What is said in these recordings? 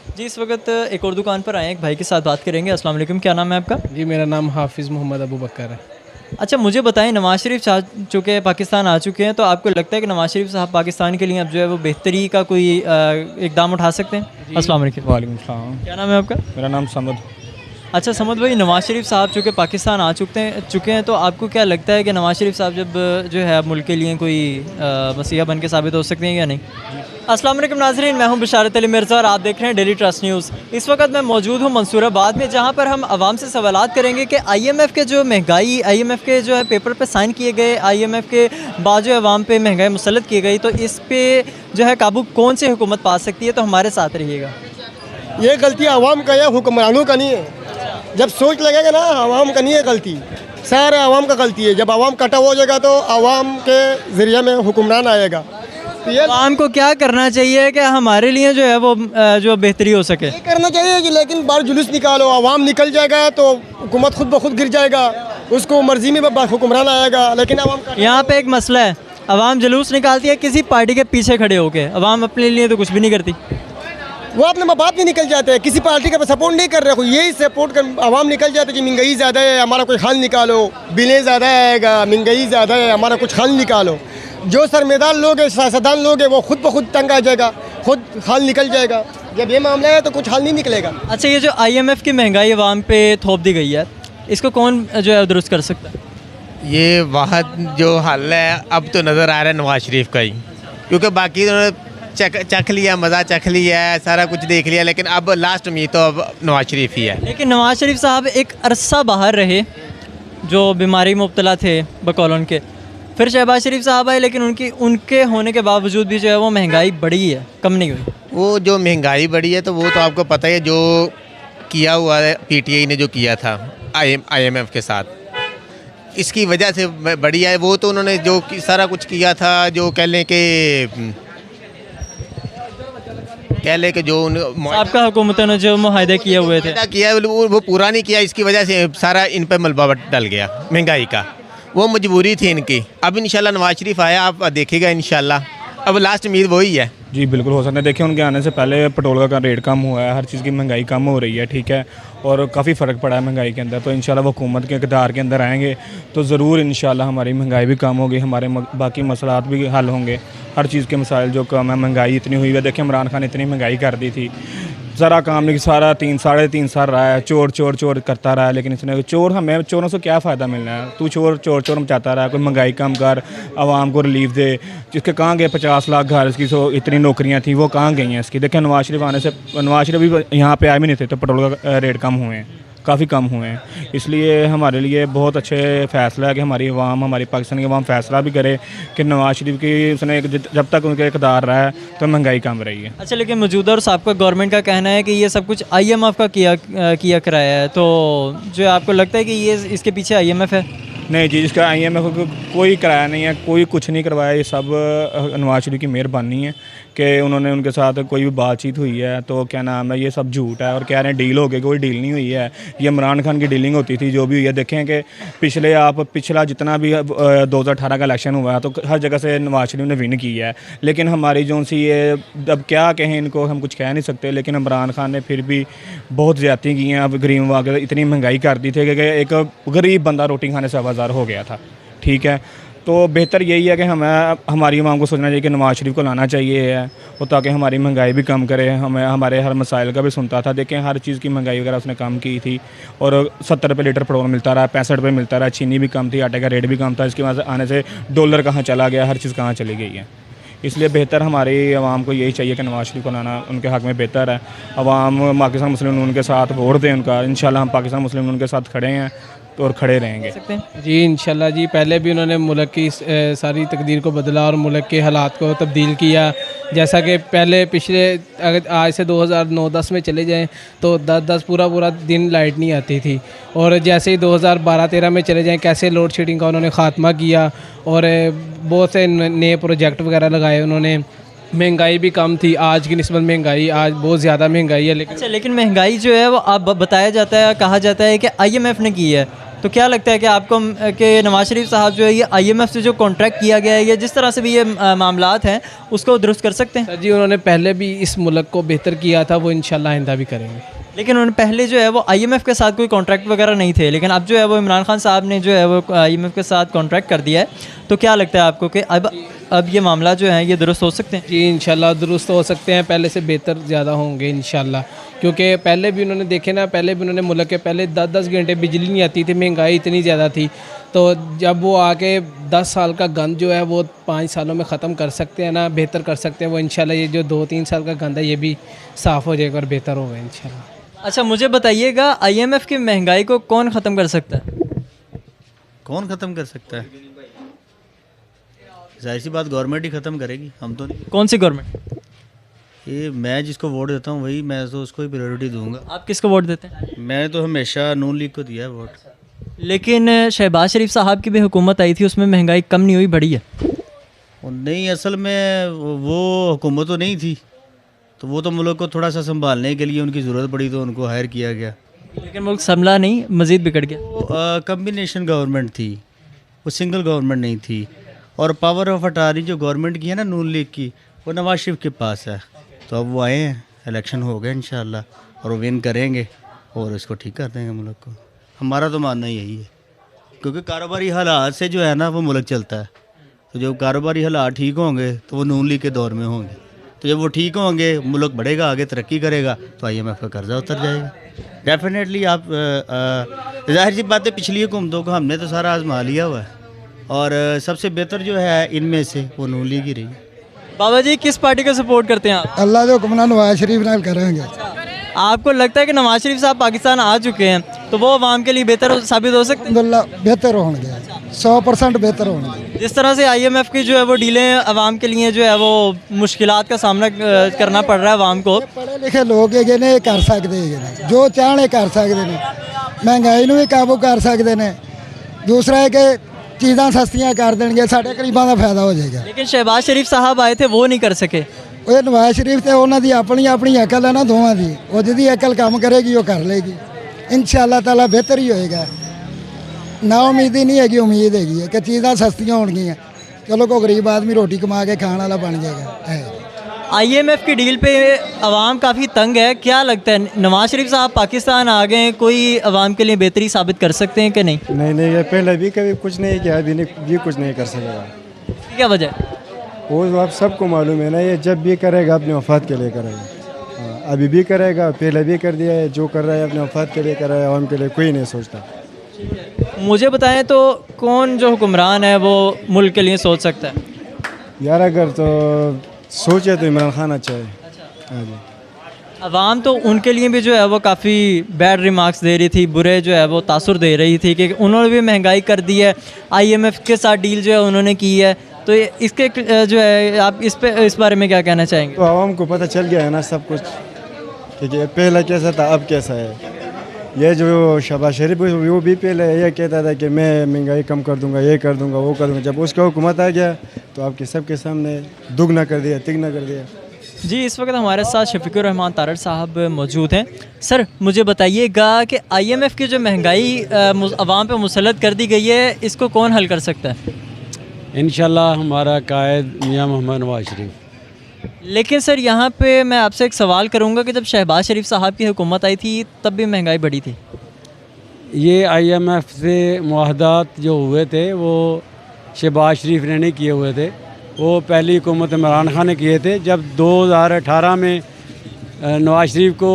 जी, इस वक्त एक और दुकान पर आए हैं, एक भाई के साथ बात करेंगे। अस्सलाम वालेकुम, क्या नाम है आपका? जी मेरा नाम हाफिज़ मोहम्मद अबू बकर है। अच्छा, मुझे बताएं, नवाज़ शरीफ आ चुके हैं, पाकिस्तान आ चुके हैं, तो आपको लगता है कि नवाज़ शरीफ साहब पाकिस्तान के लिए अब जो है वो बेहतरी का कोई इकदाम उठा सकते हैं? जी अस्सलाम वालेकुम, वालेकुम सलाम। क्या नाम है आपका? मेरा नाम समद। अच्छा समद भाई, नवाज़ शरीफ साहब चूँकि पाकिस्तान आ चुके हैं, तो आपको क्या लगता है कि नवाज़ शरीफ साहब जब जो है मुल्क के लिए कोई मसीहा बन के साबित हो सकते हैं या नहीं? अस्सलाम वालेकुम नाज़रीन, मैं हूं बिशारत अली मिर्ज़ा और आप देख रहे हैं डेली ट्रस्ट न्यूज़। इस वक्त मैं मौजूद हूं मंसूराबाद में, जहां पर हम आवाम से सवालात करेंगे कि IMF के जो महंगाई, IMF के जो है पेपर पे साइन किए गए, IMF के बाद जो आवाम पे महंगाई मुसल्लत की गई, तो इस पे जो है काबू कौन सी हुकूमत पा सकती है? तो हमारे साथ रहिएगा। ये गलती आवाम का या हुक्मरानों का नहीं है। जब सोच लगेगा ना, आवाम का नहीं है गलती, सारे आवाम का गलती है। जब आवाम कटा हो जाएगा तो आवाम के ज़रिए में हुक्मरान आएगा। तो ये आवाम को क्या करना चाहिए कि हमारे लिए जो है वो जो बेहतरी हो सके? करना चाहिए कि लेकिन बाहर जुलूस निकालो, आवाम निकल जाएगा तो हुकूमत खुद ब खुद गिर जाएगा, उसको मर्जी में हुक्मरान आएगा। लेकिन आवाम का यहाँ पे एक मसला है, आवाम जुलूस निकालती है किसी पार्टी के पीछे खड़े होके, आवाम अपने लिए तो कुछ भी नहीं करती। वो अपने माँ बाप नहीं निकल जाते हैं, किसी पार्टी का सपोर्ट नहीं कर रहे हो, यही सपोर्ट कर आवाम निकल जाते हैं कि महंगाई ज़्यादा है, हमारा कोई हल निकालो, बिलें ज़्यादा आएगा, महंगाई ज़्यादा है, हमारा कुछ हल निकालो। जो सरमेदार लोग हैं, सियासतदान लोग हैं, वो खुद ब खुद तंग आ जाएगा, खुद हल निकल जाएगा। जब ये मामला है तो कुछ हल नहीं निकलेगा। अच्छा, ये जो IMF की महंगाई आवाम पे थोप दी गई है, इसको कौन जो है दुरुस्त कर सकता है? ये वाहद जो हल है अब तो नज़र आ रहा है नवाज शरीफ का ही, क्योंकि बाकी उन्होंने चख लिया, मज़ा चख लिया है, सारा कुछ देख लिया, लेकिन अब लास्ट उम्मीद तो अब नवाज शरीफ ही है। लेकिन नवाज शरीफ साहब एक अरसा बाहर रहे, जो बीमारी में मुब्तला थे बकौल उनके, फिर शहबाज शरीफ साहब आए, लेकिन उनके होने के बावजूद भी जो है वो महंगाई बढ़ी है, कम नहीं हुई। वो जो महंगाई बढ़ी है तो वो तो आपको पता ही है, जो किया हुआ है PTI ने जो किया था IMF के साथ, इसकी वजह से बढ़ी है। वो तो उन्होंने जो सारा कुछ किया था, जो कह लें कि जो आपका हुकूमतों ने जो मुआहदे किए हुए थे किया है वो पूरा नहीं किया, इसकी वजह से सारा इन पर मलबा डल गया महंगाई का। वो मजबूरी थी इनकी। अब इंशाल्लाह नवाज शरीफ आया, आप देखिएगा इंशाल्लाह, अब लास्ट उम्मीद वही है। जी बिल्कुल हो सकता है। देखिए उनके आने से पहले पेट्रोल का रेट कम हुआ है, हर चीज़ की महंगाई कम हो रही है, ठीक है, और काफ़ी फ़र्क पड़ा है महंगाई के अंदर। तो इंशाल्लाह वो हुकूमत के इक़्तिदार के अंदर आएंगे तो ज़रूर इंशाल्लाह हमारी महंगाई भी कम होगी, हमारे बाकी मसलात भी हल होंगे, हर चीज़ के मसाइल जो कम है। महंगाई इतनी हुई है, देखिए इमरान खान ने इतनी महंगाई कर दी थी, ज़रा काम नहीं, सारा 3 साढ़े 3 साल रहा है, चोर चोर चोर करता रहा है, लेकिन इसने हमें चोरों से क्या फ़ायदा मिलना है? तू चोर चोर चोर मचाता रहा, कोई महंगाई कम कर, आवाम को रिलीफ दे। जिसके कहाँ गए 50 लाख घर, इसकी इतनी नौकरियाँ थी, वो कहाँ गई हैं इसकी? देखिए नवाज शरीफ आने से, नवाज शरीफ भी यहाँ पे आए भी नहीं थे तो पेट्रोल का रेट कम हुए हैं, काफ़ी कम हुए हैं। इसलिए हमारे लिए बहुत अच्छे फ़ैसला है कि हमारी पाकिस्तान की आवाम फ़ैसला भी करे कि नवाज शरीफ की उसने जब तक उनके इक़्तिदार रहा है तो महंगाई कम रही है। अच्छा, लेकिन मौजूदा और साबका गवर्नमेंट का कहना है कि ये सब कुछ IMF का किया कराया है, तो जो आपको लगता है कि ये इसके पीछे IMF है? नहीं जी, इसका IMF को कोई कराया नहीं है, कोई कुछ नहीं करवाया, ये सब नवाज शरीफ की मेहरबानी है कि उन्होंने उनके साथ कोई भी बातचीत हुई है तो क्या नाम है, ये सब झूठ है और कह रहे हैं डील हो गई, कोई डील नहीं हुई है। ये इमरान खान की डीलिंग होती थी जो भी हुई है। देखें कि पिछला जितना भी 2018 का इलेक्शन हुआ है तो हर जगह से नवाज शरीफ ने विन किया है, लेकिन हमारी जो सी ये अब क्या कहें, इनको हम कुछ कह नहीं सकते, लेकिन इमरान खान ने फिर भी बहुत ज़्यादती की हैं। अब गरीब वगैरह इतनी महंगाई कर दी थी कि एक गरीब बंदा रोटी खाने से आवाज़ार हो गया था, ठीक है। तो बेहतर यही है कि हमारी आवाम को सोचना चाहिए कि नवाज शरीफ को लाना चाहिए है वो, ताकि हमारी महंगाई भी कम करे, हमारे हर मसाइल का भी सुनता था। देखें हर चीज़ की महंगाई वगैरह उसने कम की थी, और 70 रुपये लीटर पेट्रोल मिलता रहा, 65 रुपये मिलता रहा, चीनी भी कम थी, आटे का रेट भी कम था। इसकी वजह से आने से डॉलर कहाँ चला गया, हर चीज़ कहाँ चली गई है। इसलिए बेहतर हमारी आवाम को यही चाहिए कि नवाज शरीफ को लाना उनके हक़ में बेहतर है। आवाम पाकिस्तान मुस्लिम उनके साथ वोट दें उनका, इंशाल्लाह हम पाकिस्तान मुस्लिम उनके साथ खड़े हैं और खड़े रहेंगे। जी इंशाल्लाह जी। पहले भी उन्होंने मुल्क की सारी तकदीर को बदला और मुल्क के हालात को तब्दील किया। जैसा कि पहले पिछले अगर आज से 2009-10 में चले जाएं तो 10-10 पूरा दिन लाइट नहीं आती थी, और जैसे ही 2012-13 में चले जाएं कैसे लोड शेडिंग का उन्होंने ख़ात्मा किया और बहुत से नए प्रोजेक्ट वगैरह लगाए उन्होंने। महंगाई भी कम थी, आज की निस्बत महंगाई आज बहुत ज़्यादा महंगाई है। लेकिन अच्छा, लेकिन महंगाई जो है वो अब बताया जाता है, कहा जाता है कि IMF ने की है, तो क्या लगता है कि आपको कि नवाज शरीफ साहब जो है ये IMF से जो कॉन्ट्रैक्ट किया गया है या जिस तरह से भी ये मामलात हैं उसको दुरुस्त कर सकते हैं? सर जी उन्होंने पहले भी इस मुल्क को बेहतर किया था, वो इंशाल्लाह आइंदा भी करेंगे। लेकिन उन्होंने पहले जो है वो IMF के साथ कोई कॉन्ट्रैक्ट वगैरह नहीं थे, लेकिन अब जो है वो इमरान खान साहब ने जो है वो IMF के साथ कॉन्ट्रैक्ट कर दिया है। तो क्या लगता है आपको कि अब ये मामला जो है ये दुरुस्त हो सकते हैं? जी इंशाल्लाह दुरुस्त हो सकते हैं, पहले से बेहतर ज़्यादा होंगे इंशाल्लाह। क्योंकि पहले भी उन्होंने देखे ना, पहले भी उन्होंने मुल्क के पहले 10-10 घंटे बिजली नहीं आती थी, महंगाई इतनी ज़्यादा थी। तो जब वो आके 10 साल का गंद जो है वो 5 सालों में ख़त्म कर सकते हैं ना, बेहतर कर सकते हैं, वो इंशाल्लाह ये जो 2-3 साल का गंद है ये भी साफ़ हो जाएगा और बेहतर होगा इंशाल्लाह। अच्छा मुझे बताइएगा, IMF की महंगाई को कौन ख़त्म कर सकता है? कौन ख़त्म कर सकता है? जाहिर सी बात गवर्नमेंट ही ख़त्म करेगी, हम तो नहीं। कौन सी गवर्नमेंट? ये मैं जिसको वोट देता हूँ वही, मैं तो उसको ही प्रायोरिटी दूंगा। आप किसको वोट देते हैं? मैंने तो हमेशा नून लीग को दिया है वोट। लेकिन शहबाज शरीफ साहब की भी हुकूमत आई थी, उसमें महंगाई कम नहीं हुई, बढ़ी है। और नहीं, असल में वो हुकूमत तो नहीं थी, तो वो तो मुल्क को थोड़ा सा संभालने के लिए उनकी ज़रूरत पड़ी तो उनको हायर किया गया। लेकिन मुल्क संभला नहीं, मज़ीद बिगड़ गया। वो कम्बिनेशन गवर्नमेंट थी, वो सिंगल गवर्नमेंट नहीं थी। और पावर ऑफ अटारी जो गवर्नमेंट की है ना नून लीग की, वो नवाज शरीफ के पास है। तो अब वो आए हैं, इलेक्शन हो गए इंशाल्लाह, और वो विन करेंगे और इसको ठीक कर देंगे मुल्क को। हमारा तो मानना यही है, क्योंकि कारोबारी हालात से जो है ना वो मुल्क चलता है। तो जब कारोबारी हालात ठीक होंगे तो वो नून लीग के दौर में होंगे, तो जब वो ठीक होंगे मुल्क बढ़ेगा, आगे तरक्की करेगा, तो IMF का कर्जा उतर जाएगा डेफिनेटली। आप जाहिर सी बात है, पिछली हुकूमतों को हमने तो सारा आजमा लिया हुआ है, और सबसे बेहतर जो है इनमें से वो नून लीग ही रही। बाबा जी किस पार्टी का सपोर्ट करते हैं आप? अल्लाह के हुक्म नाल नवाज शरीफ नाल करेंगे। आपको लगता है कि नवाज शरीफ साहब पाकिस्तान आ चुके हैं तो वो अवाम के लिए बेहतर साबित हो सकते हैं? अल्हम्दुलिल्लाह बेहतर होंगे, 100% बेहतर होंगे। जिस तरह से IMF की जो है वो डीलें अवाम के लिए जो है वो मुश्किलात का सामना करना पड़ रहा है अवाम को। पढ़े लिखे लोग है ने कर सकते हैं, जो चाहने कर सकते हैं, महंगाई ਨੂੰ भी काबू कर सकते हैं। दूसरा है कि चीज़ां सस्तियां कर देंगे, साढ़े गरीबां का फायदा हो जाएगा। लेकिन शहबाज शरीफ साहब आए थे, वो नहीं कर सके। ਉਹ ਨਵਾਜ਼ ਸ਼ਰੀਫ ਤੇ ਉਹਨਾਂ ਦੀ ਆਪਣੀ ਆਪਣੀ ਅਕਲ ਹੈ ਨਾ ਦੋਵਾਂ ਦੀ, ਉਹ ਜਿਹਦੀ ਅਕਲ ਕੰਮ ਕਰੇਗੀ ਉਹ ਕਰ ਲੇਗੀ ਇਨਸ਼ਾਅੱਲਾ ਤਾਲਾ ਬਿਹਤਰ ਹੀ ਹੋਏਗਾ। ਨਾ ਉਮੀਦ ਹੀ ਨਹੀਂ ਹੈਗੀ, ਉਮੀਦ ਹੈਗੀ ਹੈ ਕਿ ਚੀਜ਼ਾਂ ਸਸਤੀਆਂ ਹੋਣਗੀਆਂ, ਚਲੋ ਕੋਈ ਗਰੀਬ ਆਦਮੀ ਰੋਟੀ ਕਮਾ ਕੇ ਖਾਣ ਵਾਲਾ ਬਣ ਜਾਏਗਾ। IMF की डील पे अवाम काफ़ी तंग है, क्या लगता है नवाज शरीफ साहब पाकिस्तान आ गए, कोई अवाम के लिए बेहतरी साबित कर सकते हैं कि नहीं? नहीं, ये पहले भी कभी कुछ नहीं किया, अभी नहीं, ये कुछ नहीं कर सकेगा। क्या वजह? वो तो आप सबको मालूम है ना, ये जब भी करेगा अपने वफात के लिए करेगा। हाँ, अभी भी करेगा, पहले भी कर दिया है, जो कर रहा है अपने वफात के लिए कर रहा है, आवाम के लिए कोई नहीं सोचता। मुझे बताएं तो कौन जो हुक्मरान है वो मुल्क के लिए सोच सकता है? यार अगर तो सोचे तो इमरान खान अच्छा है। हाँ जी। अवाम तो उनके लिए भी जो है वो काफ़ी बैड रिमार्क्स दे रही थी, बुरे जो है वो तासुर दे रही थी कि उन्होंने भी महंगाई कर दी है, IMF के साथ डील जो है उन्होंने की है। तो इसके जो है आप इस बारे में क्या कहना चाहेंगे? तो आवाम को पता चल गया है ना सब कुछ, ठीक है, पहले कैसा था अब कैसा है। ये जो शहबाज शरीफ वो भी पहले ये कहता था कि मैं महंगाई कम कर दूंगा, ये कर दूंगा, वो कर दूंगा। जब उसका हुकूमत आ गया तो आपके सबके सामने दुगना कर दिया, तिगना कर दिया। जी इस वक्त हमारे साथ शफीकुर रहमान तारड़ साहब मौजूद हैं। सर मुझे बताइएगा कि IMF की जो महंगाई अवाम पे मुसलत कर दी गई है, इसको कौन हल कर सकता है? इंशाल्लाह हमारा कायद मियां मोहम्मद नवाज शरीफ। लेकिन सर यहाँ पे मैं आपसे एक सवाल करूँगा कि जब शहबाज शरीफ साहब की हुकूमत आई थी तब भी महंगाई बढ़ी थी। ये IMF से मुआहदात जो हुए थे वो शहबाज शरीफ ने नहीं किए हुए थे, वो पहली हुकूमत इमरान खान ने किए थे। जब 2018 में नवाज शरीफ को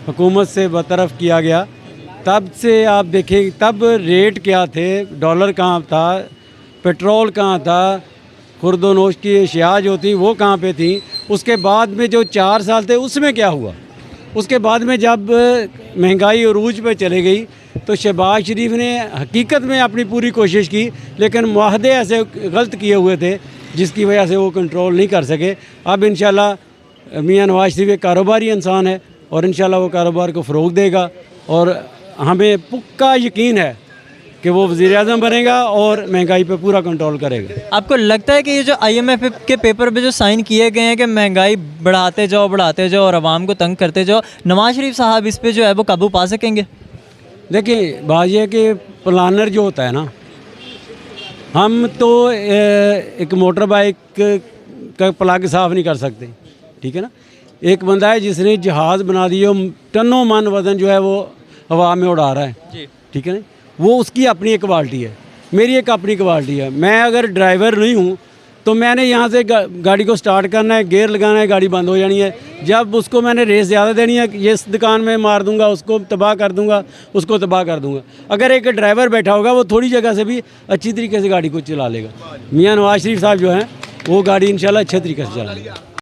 हुकूमत से बरतरफ किया गया, तब से आप देखें तब रेट क्या थे, डॉलर कहाँ था, पेट्रोल कहाँ था, खुर्दोनोश की अशिया जो थी वो कहाँ पे थी। उसके बाद में जो 4 साल थे उसमें क्या हुआ, उसके बाद में जब महंगाई अरूज पे चले गई तो शहबाज शरीफ ने हकीकत में अपनी पूरी कोशिश की, लेकिन मुआहदे ऐसे गलत किए हुए थे जिसकी वजह से वो कंट्रोल नहीं कर सके। अब इंशाल्लाह मियां नवाज शरीफ एक कारोबारी इंसान है और इंशाल्लाह वो कारोबार को फ़रोग़ देगा, और हमें पक्का यकीन है कि वो वज़ीर-ए-आज़म बनेगा और महंगाई पे पूरा कंट्रोल करेगा। आपको लगता है कि ये जो IMF के पेपर पे जो साइन किए गए हैं कि महंगाई बढ़ाते जाओ और आवाम को तंग करते जाओ, नवाज शरीफ साहब इस पे जो है वो काबू पा सकेंगे? देखिए बात यह है कि प्लानर जो होता है ना, हम तो एक मोटर बाइक का प्लग साफ़ नहीं कर सकते, ठीक है ना। एक बंदा है जिसने जहाज़ बना दिए, टनों मन वज़न जो है वो हवा में उड़ा रहा है, ठीक है ना। वो उसकी अपनी एक क्वालिटी है, मेरी एक अपनी क्वालिटी है। मैं अगर ड्राइवर नहीं हूँ तो मैंने यहाँ से गाड़ी को स्टार्ट करना है, गियर लगाना है, गाड़ी बंद हो जानी है। जब उसको मैंने रेस ज़्यादा देनी है, ये इस दुकान में मार दूंगा, उसको तबाह कर दूंगा, उसको तबाह कर दूंगा। अगर एक ड्राइवर बैठा होगा वो थोड़ी जगह से भी अच्छी तरीके से गाड़ी को चला लेगा। मियाँ नवाज शरीफ साहब जो हैं वो गाड़ी इंशाल्लाह अच्छे तरीके से चलाएंगे।